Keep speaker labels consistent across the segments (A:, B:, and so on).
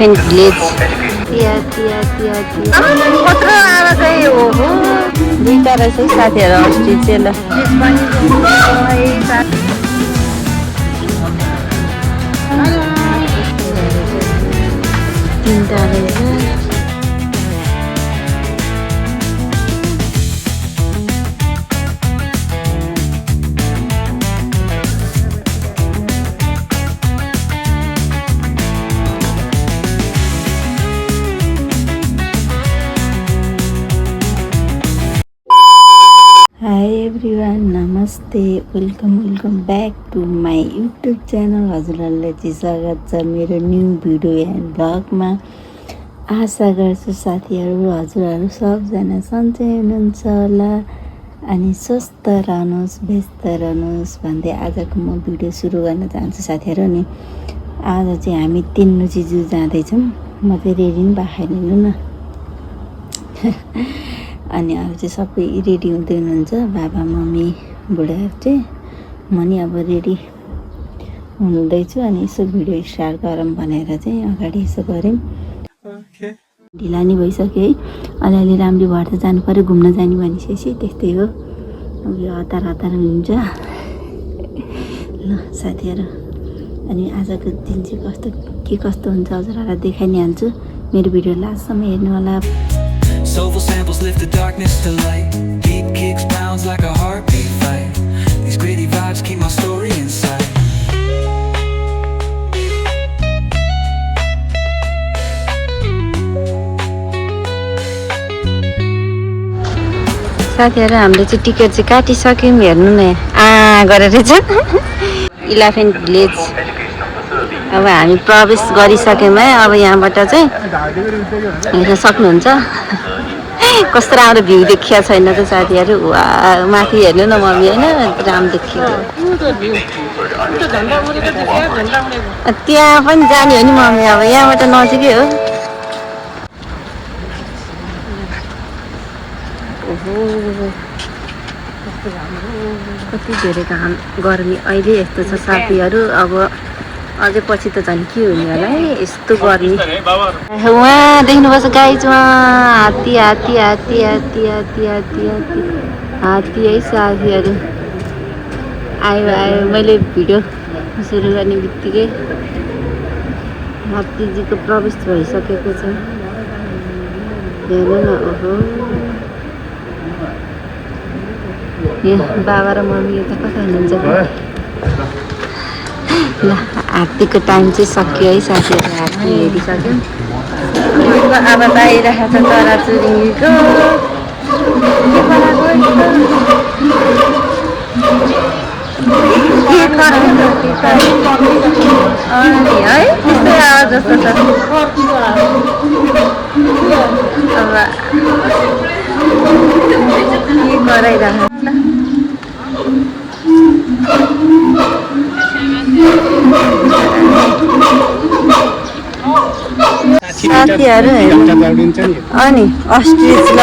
A: Village. कत्रो आएर चाहिँ ओहो दुईवटा रहेछ है साथीहरू अस्ति चाहिँ ल तिनवटा रहेछ एभ्रिवान नमस्ते welcome back to my YouTube channel हजुरहरूलाई चाहिँ स्वागत छ मेरो न्यू भिडियो एन्ड भ्लगमा। आशा गर्छु साथीहरू हजुरहरू सबजना सन्चै हुनुहुन्छ होला अनि स्वस्थ रहनुहोस् व्यस्त रहनुहोस् भन्दै आजको म भिडियो सुरु गर्न चाहन्छु साथीहरू। नि आज चाहिँ हामी तिन्नु जिजु जाँदैछौँ। म चाहिँ रेडी पनि भएको छैन न अनि अरू चाहिँ सबै रेडी हुँदै हुनुहुन्छ बाबा मम्मी बुढाहरू चाहिँ। म नि अब रेडी हुँदैछु अनि यसो भिडियो स्टार्ट गरौँ भनेर चाहिँ अगाडि यसो गऱ्यौँ। ढिला नि भइसक्यो है, अलिअलि राम्रो भएर त जानु पऱ्यो घुम्न जाने भनिसकेपछि त्यस्तै हो। अब यो हतार हुन्छ ल साथीहरू। अनि आजको दिन चाहिँ कस्तो हुन्छ हजुरहरूलाई देखाइ नै हाल्छु। मेरो भिडियो लास्टसम्म हेर्नु होला।
B: Soulful samples lift the darkness to light. Beat kicks bounds like a heartbeat fight. These gritty vibes keep my story inside.
A: साथीहरू हामीले चाहिँ टिकट चाहिँ काटिसक्यौँ। हेर्नु न गरेर चाहिँ इलेफेन्ट भिलेज अब हामी प्रवेश गरिसक्यौँ है। अब यहाँबाट चाहिँ हेर्न सक्नुहुन्छ कस्तो राम्रो भ्यू देखिया छैन त साथीहरू। माथि हेर्नु न मम्मी होइन राम्रो देखियो। त्यहाँ पनि जाने हो नि मम्मी, अब यहाँबाट नजिकै हो। कति धेरै घाम गर्मी अहिले यस्तो छ साथीहरू। अब अझै पछि त झन् के हुने होला है यस्तो गर्मी। उहाँ देख्नुपर्छ गाइज, उहाँ हात्ती हात्ती हात्ती हात्ती हात्ती हात्ती हात्ती हात्ती है साथीहरू। आयो मैले भिडियो सुरु गर्ने बित्तिकै हात्तीजीको प्रवेश भइसकेको छ। हेर्नु न ओहो यहाँ बाबा र मम्मी यता कता हुनुहुन्छ। ल हात्तीको टाइम चाहिँ सक्यो है साथीहरू। हात्ती हेरिसक्यो। अब त आइरहेको छ चराचुरुङ्गीको अनि है त्यस्तै आवाज जस्तो छ। अब के गराइरहेको साथीहरू अनि अस्ट्रिच ल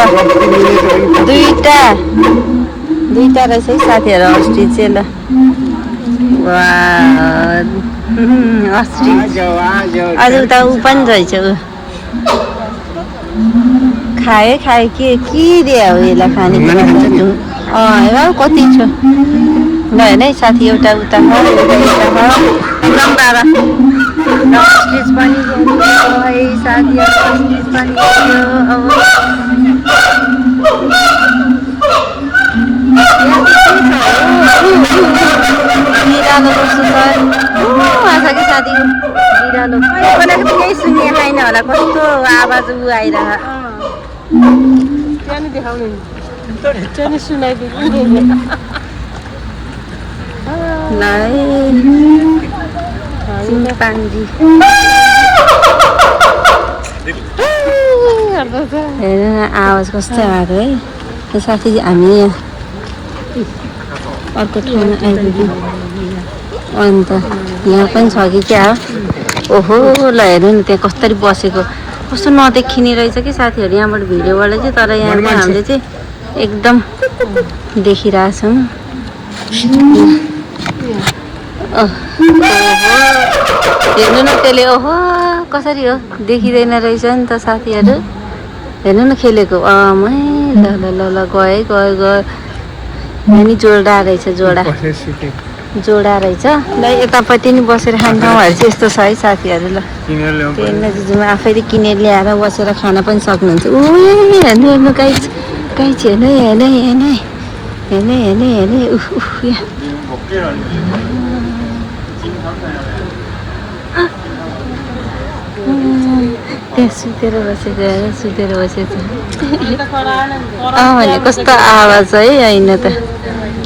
A: दुईटा रहेछ है साथीहरू अस्ट्रिच चाहिँ ल अस्ट्रिच अझ उता ऊ पनि रहेछ। ऊ खायो के दियो हो यसलाई खाने हेर कति छ ल हेर्नु है साथी। एउटा उता एकदम बाबा अस्ट्रिच पनि है साथीहरू। अस्ट्रिच पनि अब बिरालो कस्तो छ कि साथी। बिरालो बनाएको त केही सुन्ने छैन होला, कस्तो आवाज ऊ आइरह चिम्पान्जी हेर्नु न आवाज कस्तो आएको है साथी। हामी यहाँ अर्को ठाउँमा आइपुग्यौँ। अन्त यहाँ पनि छ कि क्या हो। ओहो ल हेर्नु न त्यहाँ कसरी बसेको कस्तो नदेखिने रहेछ कि साथीहरू यहाँबाट भिडियोबाट चाहिँ। तर यहाँ चाहिँ हामीले चाहिँ एकदम देखिरहेछौँ। हेर्नु न त्यसले ओहो कसरी हो देखिँदैन रहेछ नि त साथीहरू हेर्नु न खेलेको मै ल ल ल ल गयो गयो गयो नि जोडा रहेछ जोडा रहेछ ल यतापट्टि नि बसेर खाने ठाउँहरू चाहिँ यस्तो छ है साथीहरू ल ट्रेनमा जुजुमा आफैले किनेर ल्याएर बसेर खान पनि सक्नुहुन्छ हेर्नु हेर्नु गाई हेर्नु हेर्नु हेर्नु हेर्नु हेर्नु हेर्नु त्यहाँ सुतेर बसेको भने कस्तो आवाज है होइन त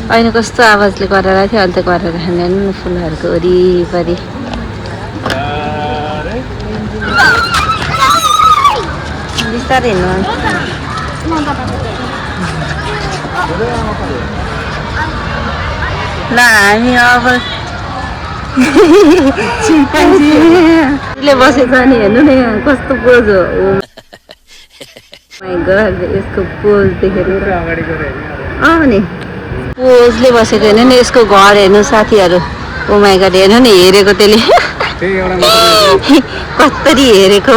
A: होइन कस्तो आवाजले गरेर थियो अहिले त गरेर खाने न फुलहरूको वरिपरि बिस्तारै हिँड्नु ल हामी अब चिम्पान्जीले बसेको नि हेर्नु न यहाँ कस्तो पोज हो यसको पोज देखेर नि पोजले बसेको हेर्नु नि यसको घर हेर्नु साथीहरू ओ माइ गॉड हेर्नु नि हेरेको त्यसले कस्तरी हेरेको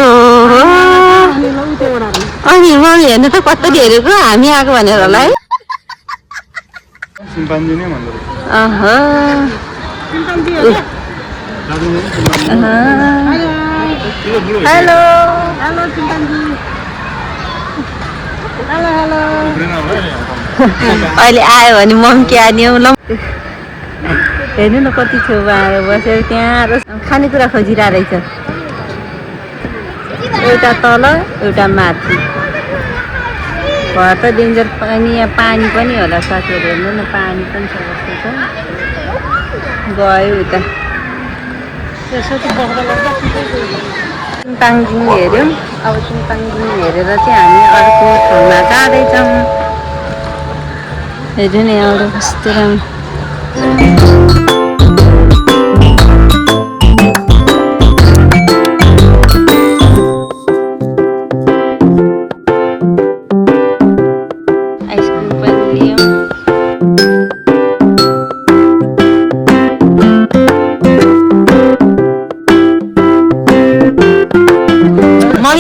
A: अनि मम्मी हेर्नु त कस्तरी हेरेको हामी आएको भनेर होला है हेलो अहिले आयो भने मम्मी के आने ल हेर्नु न कति छेउमा आएर बसेर त्यहाँ खानेकुरा खोजिरहेको रहेछ एउटा तल एउटा माथि घर त डेन्जर पनि यहाँ पानी पनि होला साथीहरू हेर्नु न पानी पनि छ कस्तो छ गयो उता चिम्पाङ्जिङ हेऱ्यौँ अब चिम्पाङ्जिङ हेरेर चाहिँ हामी अर्को ठाउँमा जाँदैछौँ हेर्नु नि एउटा कस्तो राम्रो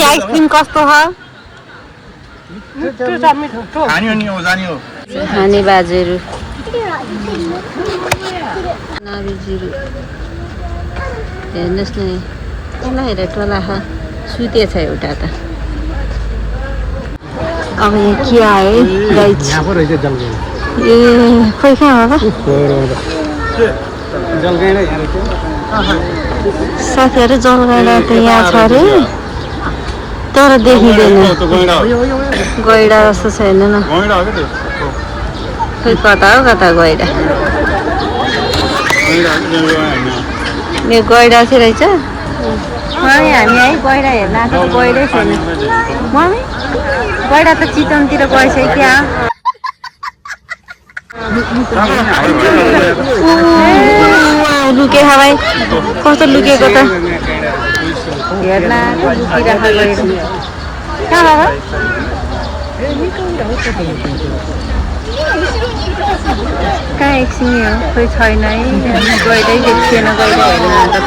A: आइसक्रिम कस्तो छ खाने बाजेहरू नारीजीहरू हेर्नुहोस् न टोला हेर टोला सुते छ एउटा त अब यहाँ के आयो ए खोइ कहाँ हो साथीहरू जलगाडा त यहाँ छ अरे तर देखिँदैन गैडा जस्तो छैन न खोइ कता हो कता गैडा यो गैडा चाहिँ रहेछ मम्मी हामी है गैडा हेर्न आएको गैडै छैन मम्मी गैडा त चितवनतिर गइसक्यो लुके भाइ कस्तो लुकेको त हेर्न लुकिरहेको गएर कहाँ बाबा कहाँ एकछिन हो खोइ छैन है गइदै देखिएन गइदै हेर्न आएको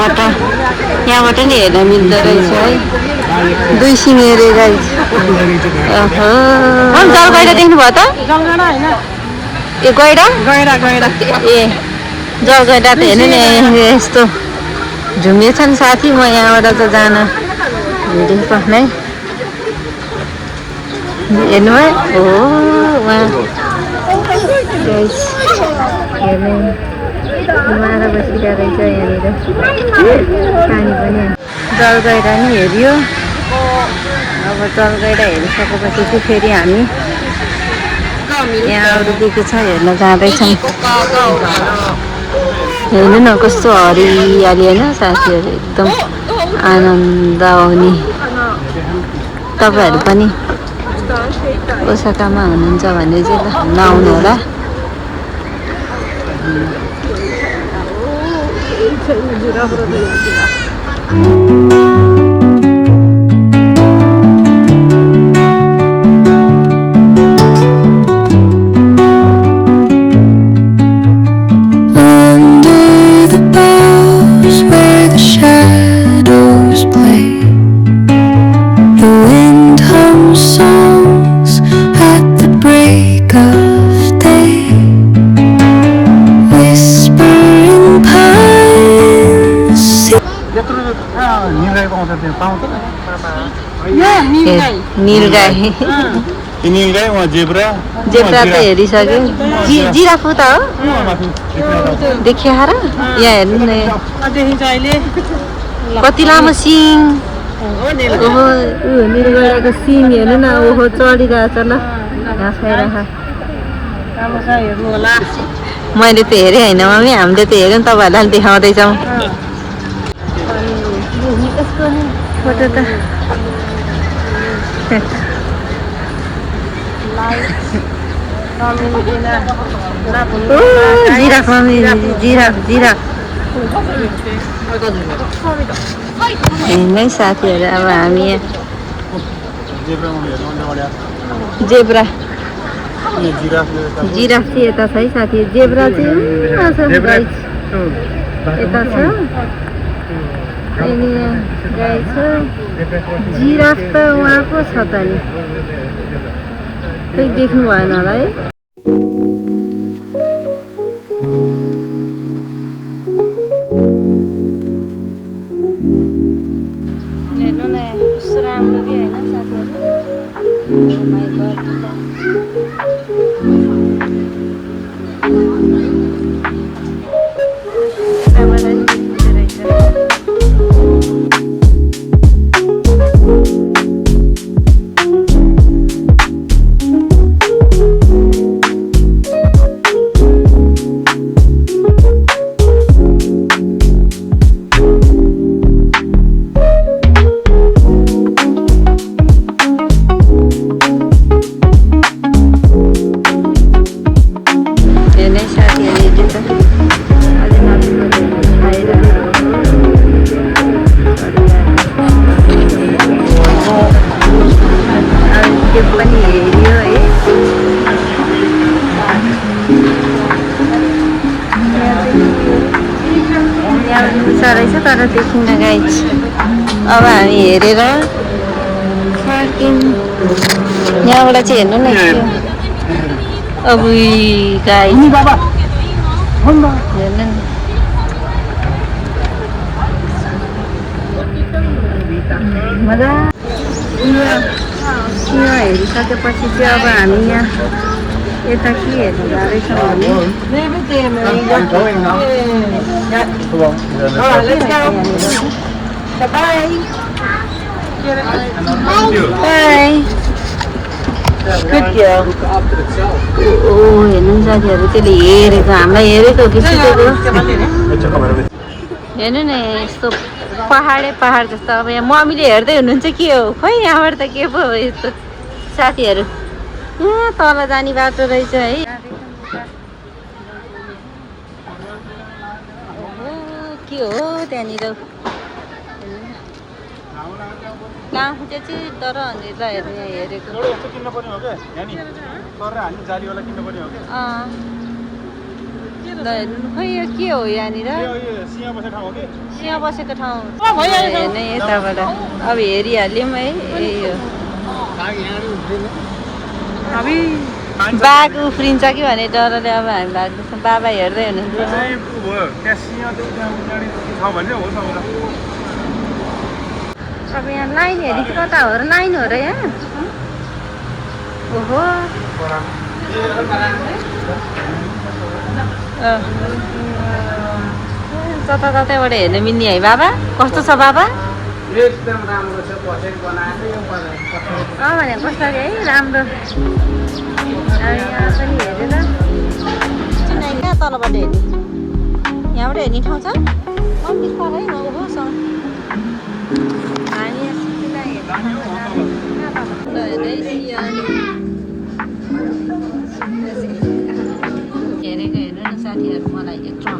A: त यहाँबाट नि हेर्न मिल्दो रहेछ है दुई सिङेरे गाई जलगैडा देख्नुभयो त ए गैडा ए जलगैडा त हेर्नु नि यस्तो झुमे छन् साथी म यहाँबाट त जान भिडियो पाख्नै हेर्नु है हो उहाँ हेर्नु मारा बसिरहेको रहेछ यहाँनिर पानी पनि जलगैडा नि हेऱ्यो अब जलगैडा हेरिसकेपछि चाहिँ फेरि हामी यहाँ अरू के छ हेर्न जाँदैछौँ हेर्नु न कस्तो हरियाली होइन साथीहरू एकदम आनन्द आउने तपाईँहरू पनि ओसाकामा हुनुहुन्छ भने चाहिँ ल नआउनु होला
C: Under the boughs where त्यत्रो निलगाईको आउँछ त्यो पाउँछ
A: नीलगाई
C: त्यो निलगाई उहाँ जेब्रा
A: जेब्रा त हेरिसक्यो जिराफको त हो देखिया र यहाँ हेर्नु न कति लामो सिङ ओहो नीलगाईको सिङ हेर्नु न ओहो चढिरहेछ ल घाँस खाइरह मैले त हेरेँ होइन मम्मी हामीले त हेऱ्यौँ तपाईँहरूलाई देखाउँदैछौँ फोटो त जिराफ मम्मी जिराफ है साथीहरू अब हामी जेब्रा जिराफ चाहिँ यता छ है साथी जेब्रा चाहिँ यता छ अनि गाई छ जिराफ त उहाँको छ त नि खै देख्नु भएन होला है हेर्नु न कस्तो राम्रो कि होइन रहेछ तर देखिन गाइस अब हामी हेरेर यहाँबाट चाहिँ हेर्नु न अब गाई हेर्नु मजा सिंह हेरिसकेपछि चाहिँ अब हामी यहाँ यता के हेर्नु जाँदैछौँ हेर्नु साथीहरू त्यसले हेरेको हामीलाई हेरेको कि सिकेको हेर्नु न यस्तो पहाड जस्तो अब यहाँ मम्मीले हेर्दै हुनुहुन्छ के हो खोइ यहाँबाट त के पो हो यस्तो साथीहरू यहाँ तल जाने बाटो रहेछ है के हो त्यहाँनिर कहाँ फुटे चाहिँ तर भनेर हेर्नु यहाँ हेरेको ल हेर्नु खोइ यो के हो यहाँनिर सिंह बसेको ठाउँ हेर्नु यताबाट अब हेरिहाल्यौँ है यो बाघ उफ्रिन्छ कि भने डरले अब हामी भाग्दैछौँ बाबा हेर्दै हुनुहुन्छ अब यहाँ लाइन हेरेको कता हो र लाइन हो र यहाँ ओहो जताततैबाट हेर्नु मिल्ने है बाबा कस्तो छ बाबा भने कसरी है राम्रो यहाँ पनि हेरेर कहाँ तलबाट हेर्ने यहाँबाट हेर्ने ठाउँ छ बिस्तारै नउभोसँग हामी हेरेको हेर्नु न साथीहरू मलाई यत्रो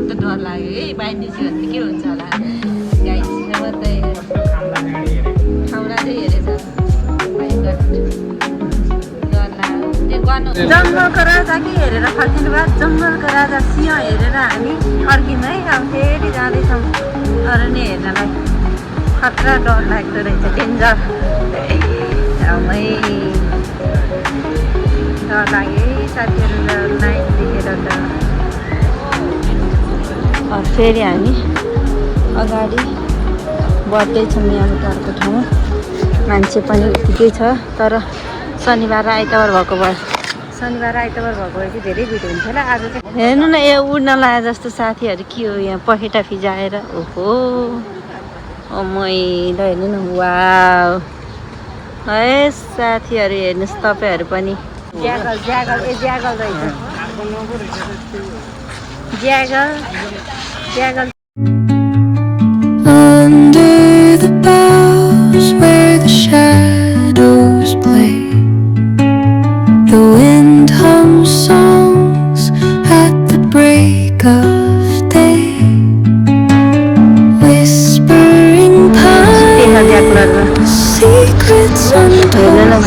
A: त डर लाग्यो है बाहिर निस्क्यो भने के हुन्छ होला गाई मात्रै ठाउँलाई चाहिँ हेरेछ जङ्गलको राजा के हेरेर फर्किनु भयो जङ्गलको राजा सिंह हेरेर हामी फर्कियौँ है अब फेरि जाँदैछौँ अरण्य हेर्नलाई खतरा डर लाग्दो रहेछ डेन्जर डर लाग्यो है साथीहरू लाइन देखेर त फेरि हामी अगाडि बढ्दैछौँ यहाँबाट अर्को ठाउँमा मान्छे पनि यतिकै छ तर शनिबार र आइतबार भएको भए चाहिँ धेरै भिड हुन्थ्यो होला आज चाहिँ हेर्नु न यो उड्न लाए जस्तो साथीहरू के हो यहाँ पखेटा फिजाएर ओहो मैलो हेर्नु न वाउ है साथीहरू हेर्नुहोस् तपाईँहरू पनि ज्यागल रहेछ ज्यागल
D: Under the boughs where the shadows play, the wind hums songs at the break of day, whispering pines, secrets untold,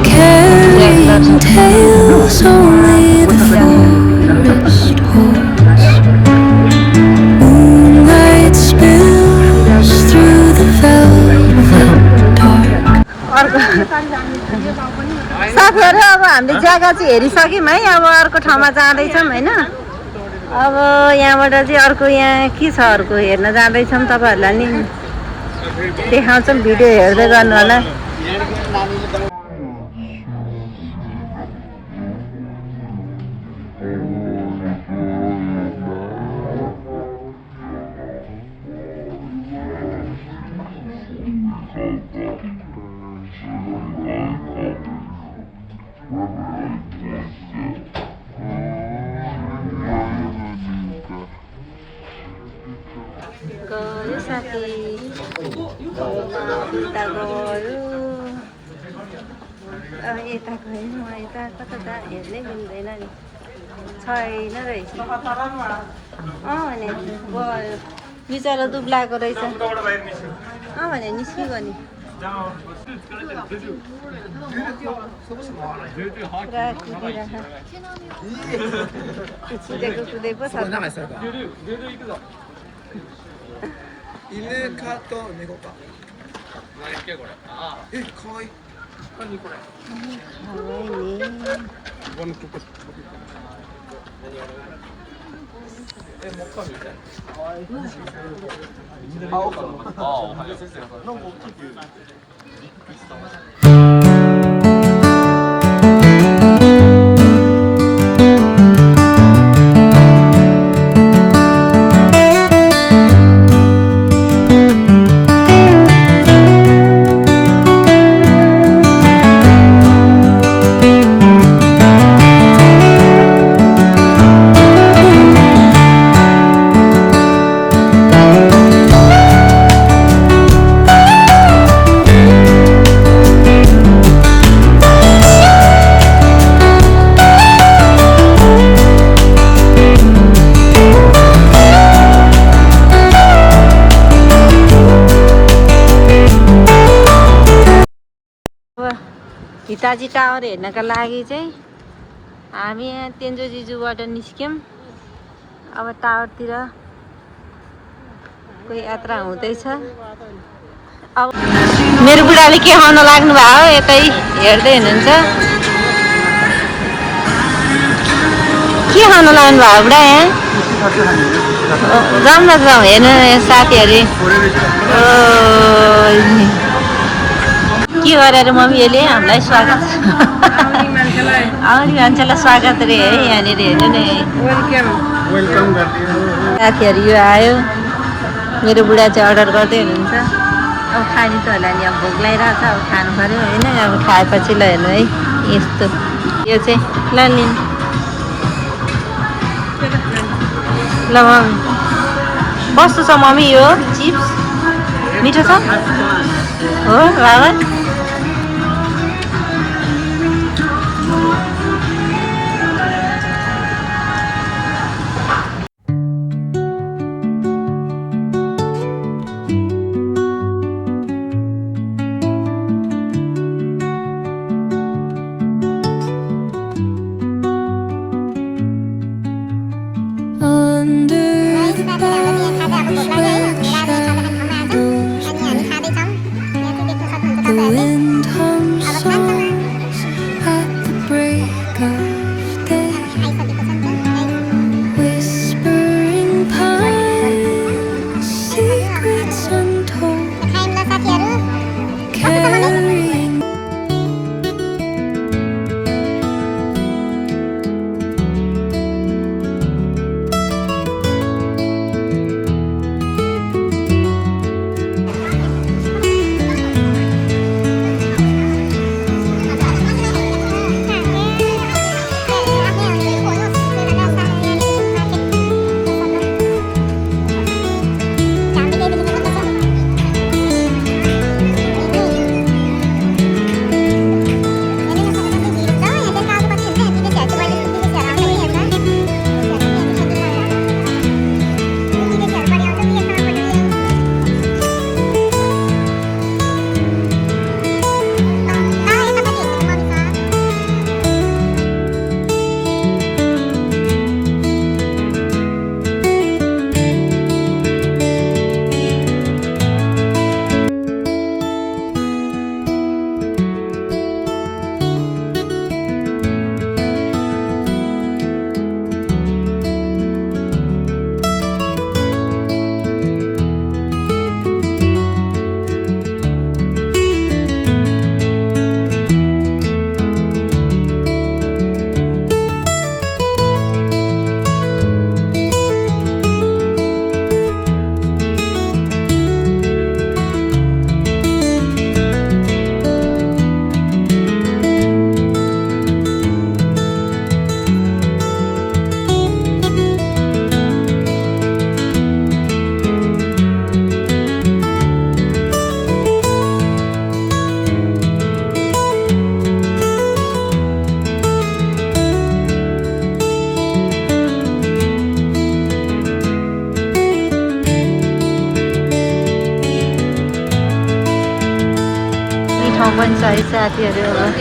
D: carrying tales only the forest holds. Moonlight spills through the velvet dark.
A: साथीहरू अब हामीले जग्गा चाहिँ हेरिसक्यौँ है अब अर्को ठाउँमा जाँदैछौँ होइन अब यहाँबाट चाहिँ अर्को यहाँ के छ अर्को हेर्न जाँदैछौँ तपाईँहरूलाई नि देखाउँछौँ भिडियो हेर्दै गर्नु होला गयो साथी उता गयो अब यता गयो म यता कता हेर्नै मिल्दैन नि छैन रहेछ भने गयो बिचरा दुब्लाएको रहेछ भने निस्किगयो नि पुरा कुदिरहेको कुदेको छ
E: 犬科と猫科。何系これ？ああ、かわいい。何これ？
A: かわいいね。
E: もっかみたい。あ、おか。あ、おはよう。先生、なんか大きいって言う。びっくりした。
A: हिताजी टावर हेर्नका लागि चाहिँ हामी यहाँ तेन्जोजिजुबाट निस्क्यौँ अब टावरतिर कोही यात्रा हुँदैछ अब मेरो बुढाले के खान लाग्नु भयो यतै हेर्दै हुनुहुन्छ के खान लाग्नु भयो बुढा यहाँ जाउँ न जाउँ हेर्नु साथीहरू के गरेर मम्मीले हामीलाई स्वागत आउने मान्छेलाई स्वागत रे है यहाँनिर हेर्नु नि साथीहरू यो आयो मेरो बुढा चाहिँ अर्डर गर्दै हुनुहुन्छ अब खाने त होला नि अब भोक लगाइरहेको छ अब खानु पऱ्यो होइन अब खाएपछि ल हेर्नु है यस्तो यो चाहिँ ल लिनु ल मम्मी कस्तो छ मम्मी यो चिप्स मिठो छ हो बाबा
D: The wind hums songs at the break of day, whisper
A: बन्छ है साथीहरू। अब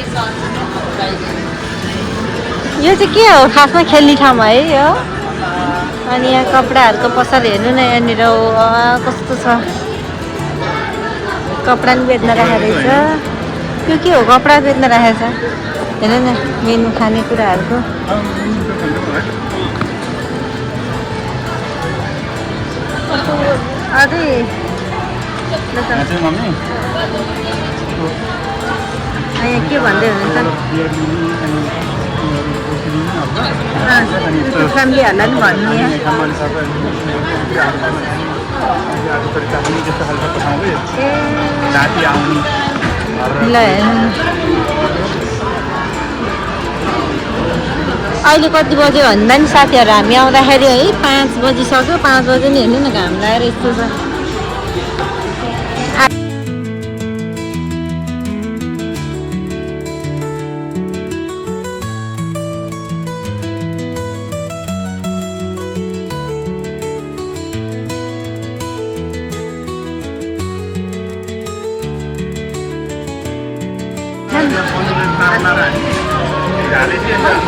A: यो चाहिँ के हो खासमा खेल्ने ठाउँमा है यो। अनि यहाँ कपडाहरूको पसल हेर्नु न यहाँनिर कस्तो छ। कपडा पनि बेच्न राखेको रहेछ। त्यो के हो कपडा बेच्न राखेको छ हेर्नु न मेनु खानेकुराहरूको। अझै यहाँ के भन्दै हुनुहुन्छ फ्यामिलीहरूलाई पनि भन्नु ल अहिले कति बज्यो भन्दा नि साथीहरू हामी आउँदाखेरि है 5 बजिसक्यो। 5 बजे नि हेर्नु न घाम लगाएर यस्तो छ।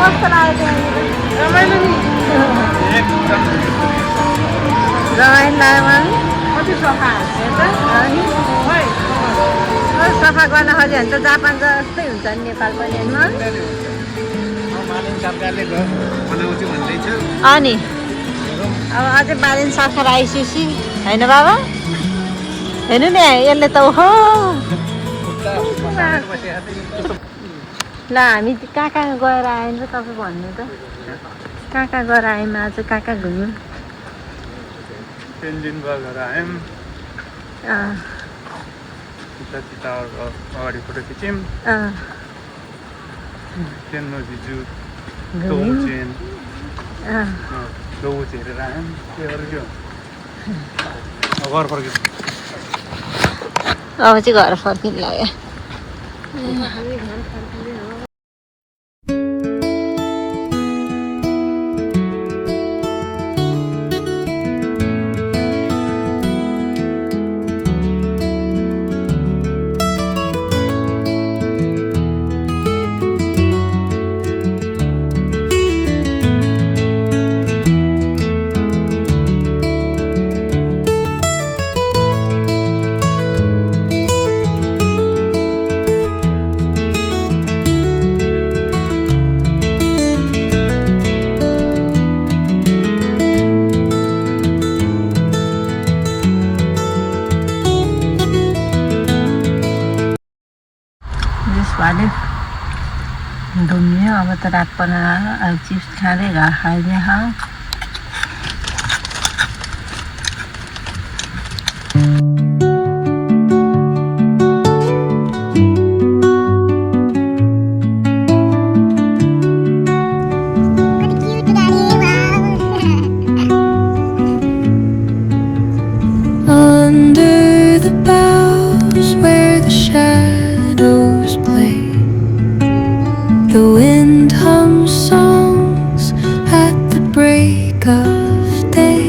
A: कस्तो लाग्यो रमाइलो नि रमाइलो लाग्यो कति सफा सफा गर्न खोज्यो भने त जापान जस्तै हुन्छ नि नेपाल पनि अनि अब अझै बालिन सरकार आइसकेपछि होइन बाबा हेर्नु नि यसले त ओहो। ल हामी कहाँ कहाँ गएर आयौँ र तपाईँ भन्नु त कहाँ कहाँ गएर आयौँ आज कहाँ कहाँ घुम्यौँ।
C: तेन्जिङ घर आयौँ अगाडि फोटो खिच्यौँ। तेन्नोजी जू दोउचेन हेरेर आयौँ। त्योहरू के हो घर फर्क्यौँ।
A: अब चाहिँ घर फर्किनु लाग्यो। घुम्यो अब त रात पर्न अब चिप्स खाँदै घाँस खाइदिए
D: under the boughs where the shadows play. The wind hums songs at the break of day,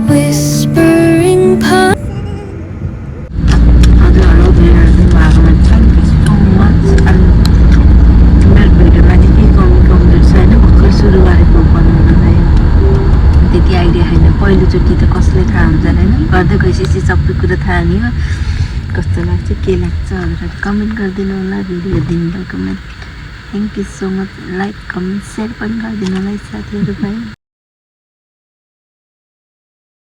D: whispering pine.
A: त्यति आइडिया छैन। पहिलोचोटि त कसले थाहा हुन्छ होइन। गर्दै गएपछि सबै कुरो थाहा नि हो। कस्तो लाग्छ के लाग्छ भनेर कमेन्ट गरिदिनु होला। भिडियो हेरिदिनु होला comment. Thank you so much. Like comment share पनि गरिदिनु होला साथीहरू भाइ।